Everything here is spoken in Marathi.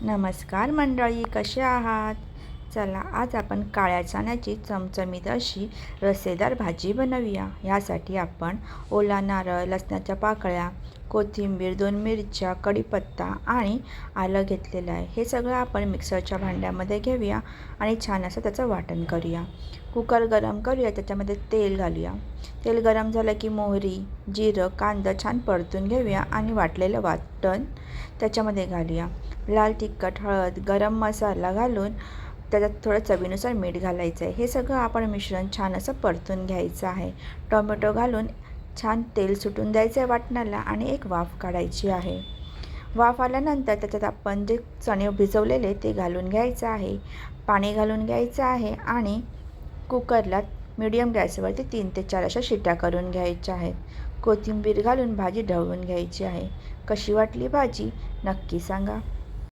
नमस्कार मंडळी, कसे आहात? चला आज आपण काळ्या चण्याची चमचमीत अशी रस्सेदार भाजी बनवूया। ह्यासाठी आपण ओला नारळ, लसणाच्या पाकळ्या, कोथिंबीर, 2 मिरच्या, कढीपत्ता आणि आलं घेतलेलं आहे। हे सगळं आपण मिक्सरच्या भांड्यामध्ये घेऊया आणि छान असं त्याचं वाटण करूया। कुकर गरम करूया, त्याच्यामध्ये तेल घालूया। तेल गरम झालं की मोहरी, जिरं, कांदा छान परतून घेऊया आणि वाटलेलं वाटण त्याच्यामध्ये घालूया। लाल तिखट, हळद, गरम मसाला घालून त्याच्यात थोडं चवीनुसार मीठ घालायचं आहे। हे सगळं आपण मिश्रण छान असं परतून घ्यायचं आहे। टोमॅटो घालून छान तेल सुटून द्यायचं आहे वाटणाला आणि एक वाफ काढायची आहे। वाफ आल्यानंतर त्याच्यात आपण जे चणे भिजवलेले ते घालून घ्यायचं आहे। पाणी घालून घ्यायचं आहे आणि कुकरला मीडियम गॅसवरती 3 ते 4 अशा शिट्या करून घ्यायच्या आहेत। कोथिंबीर घालून भाजी ढवळून घ्यायची आहे। कशी वाटली भाजी नक्की सांगा।